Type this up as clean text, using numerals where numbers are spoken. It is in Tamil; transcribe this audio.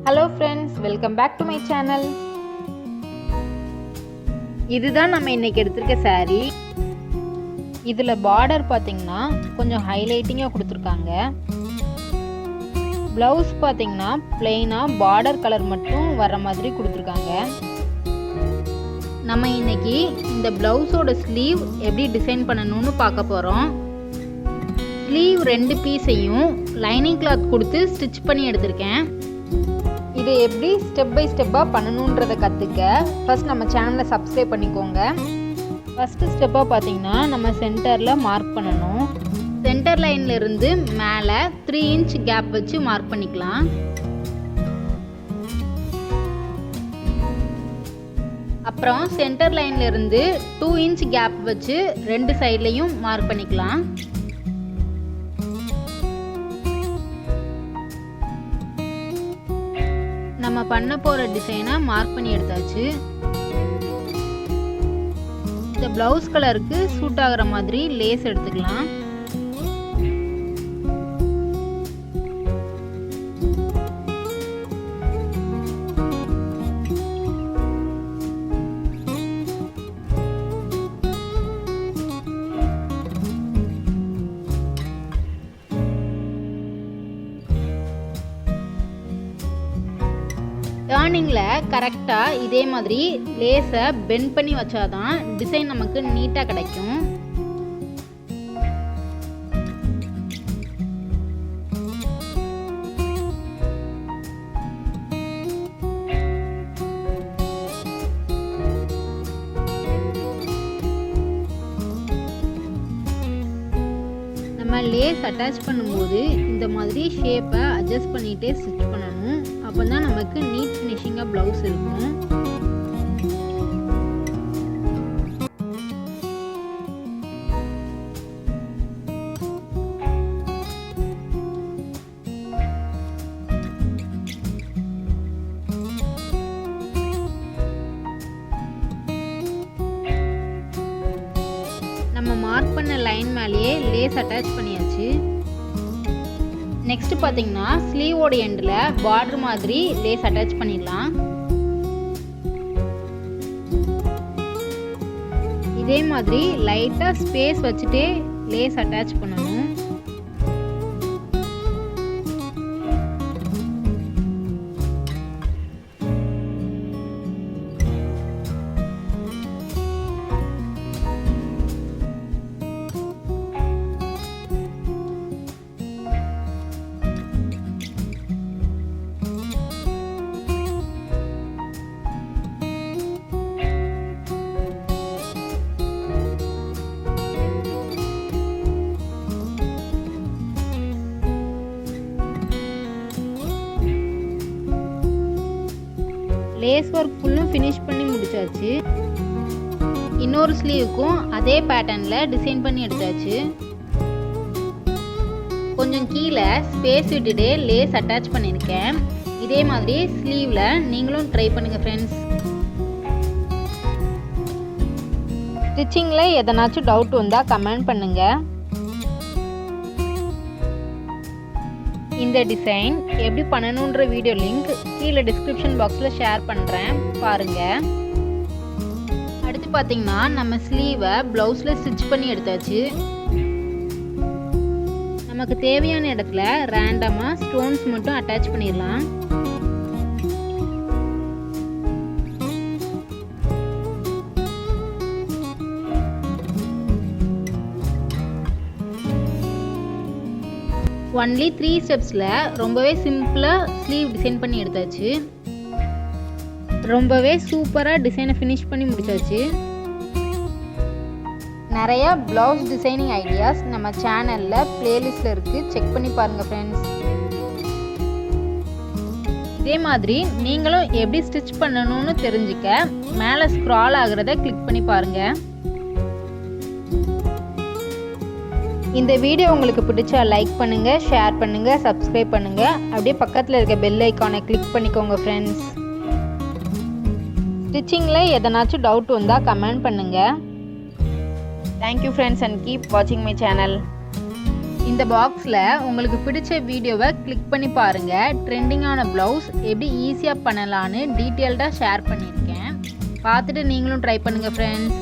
Hello friends, welcome back to my channel. இதுதான் நம்ம இன்னைக்கு எடுத்துர்க்க saree. இதுல border பாத்தீங்கன்னா கொஞ்சம் ஹைலைட்டிங்கா கொடுத்திருக்காங்க. blouse பாத்தீங்கன்னா plain-ஆ border color மட்டும் வர மாதிரி கொடுத்திருக்காங்க. நம்ம இன்னைக்கு இந்த blouse-ஓட sleeve எப்படி டிசைன் பண்ணனும்னு பார்க்க போறோம். sleeve ரெண்டு பீஸையும் lining cloth கொடுத்து ஸ்டிட்ச் பண்ணி எடுத்துர்க்கேன். இது எப்படி ஸ்டெப் பை ஸ்டெப்பா பண்ணனும்ன்றத கத்துக்க ஃபர்ஸ்ட் நம்ம சேனலை சப்ஸ்கிரைப் பண்ணிக்கோங்க. ஃபர்ஸ்ட் ஸ்டெப்பா பாத்தீங்கன்னா நம்ம சென்டர்ல மார்க் பண்ணனும். சென்டர் லைன்ல இருந்து மேலே 3 இன்ச் கேப் வச்சு மார்க் பண்ணிக்கலாம். அப்புறம் சென்டர் லைன்ல இருந்து 2 இன்ச் கேப் வச்சு ரெண்டு சைடுலயும் மார்க் பண்ணிக்கலாம். நம்ம பண்ண போற டிசைனை மார்க் பண்ணி எடுத்தாச்சு. இந்த பிளவுஸ் கலருக்கு சூட் ஆகுற மாதிரி லேஸ் எடுத்துக்கலாம். டர்னிங்ல கரெக்டா இதே மாதிரி லேஸை பெண்ட் பண்ணி வச்சாதான் டிசைன் நமக்கு நீட்டா கிடைக்கும். நம்ம லேஸ் அட்டாச் பண்ணும்போது இந்த மாதிரி ஷேப்பை அட்ஜஸ்ட் பண்ணிட்டே ஸ்டிச் பண்ணணும். அப்பதான் நமக்கு நீட் ஃபினிஷிங்கா பிளவுஸ் இருக்கும். நம்ம மார்க் பண்ண லைன் மேலேயே லேஸ் அட்டாச் பண்ணியாச்சு. நெக்ஸ்ட் பாத்தீங்கன்னா ஸ்லீவோட எண்ட்ல பார்டர் மாதிரி லேஸ் அட்டாச் பண்ணிடலாம். இதே மாதிரி லைட்டா ஸ்பேஸ் வச்சுட்டே லேஸ் அட்டாச் பண்ணணும். லேஸ் ஒர்க் ஃபுல்லும் ஃபினிஷ் பண்ணி முடிச்சாச்சு. இன்னொரு ஸ்லீவுக்கும் அதே பேட்டர்ன்ல டிசைன் பண்ணி எடுத்தாச்சு. கொஞ்சம் கீழே ஸ்பேஸ் விட்டுட்டு லேஸ் அட்டாச் பண்ணியிருக்கேன். இதே மாதிரி ஸ்லீவ்ல நீங்களும் ட்ரை பண்ணுங்க ஃப்ரெண்ட்ஸ். ஸ்டிச்சிங்ல எதனாச்சும் டவுட் வந்தா கமெண்ட் பண்ணுங்க. இந்த டிசைன் எப்படி பண்ணணும்ன்ற வீடியோ லிங்க் கீழே டிஸ்கிரிப்ஷன் பாக்ஸில் ஷேர் பண்ணுறேன், பாருங்க. அடுத்து பார்த்தீங்கன்னா நம்ம ஸ்லீவை ப்ளவுஸில் ஸ்டிச் பண்ணி எடுத்தாச்சு. நமக்கு தேவையான இடத்துல ரேண்டமாக ஸ்டோன்ஸ் மட்டும் அட்டாச் பண்ணிடலாம். ஒன்லி 3 ஸ்டெப்ஸில் ரொம்பவே சிம்பிளாக ஸ்லீவ் டிசைன் பண்ணி எடுத்தாச்சு. ரொம்பவே சூப்பராக டிசைனை ஃபினிஷ் பண்ணி முடிச்சாச்சு. நிறைய ப்ளவுஸ் டிசைனிங் ஐடியாஸ் நம்ம சேனலில் பிளேலிஸ்டில் இருக்குது, செக் பண்ணி பாருங்கள் ஃப்ரெண்ட்ஸ். இதே மாதிரி நீங்களும் எப்படி ஸ்டிச் பண்ணணும்னு தெரிஞ்சுக்க மேலே ஸ்க்ரால் ஆகுறத கிளிக் பண்ணி பாருங்கள். இந்த வீடியோ உங்களுக்கு பிடிச்சா லைக் பண்ணுங்க, ஷேர் பண்ணுங்க, சப்ஸ்கிரைப் பண்ணுங்க. அப்படியே பக்கத்தில் இருக்க பெல் ஐகானை கிளிக் பண்ணிக்கோங்க ஃப்ரெண்ட்ஸ். ஸ்டிச்சிங்ல எதனாச்சும் டவுட் வந்தா கமெண்ட் பண்ணுங்க. Thank you friends and keep watching my channel. இந்த பாக்ஸில் உங்களுக்கு பிடிச்ச வீடியோவை கிளிக் பண்ணி பாருங்கள். ட்ரெண்டிங்கான ப்ளவுஸ் எப்படி ஈஸியாக பண்ணலான்னு டீட்டெயில்டாக ஷேர் பண்ணியிருக்கேன். பார்த்துட்டு நீங்களும் ட்ரை பண்ணுங்கள் ஃப்ரெண்ட்ஸ்.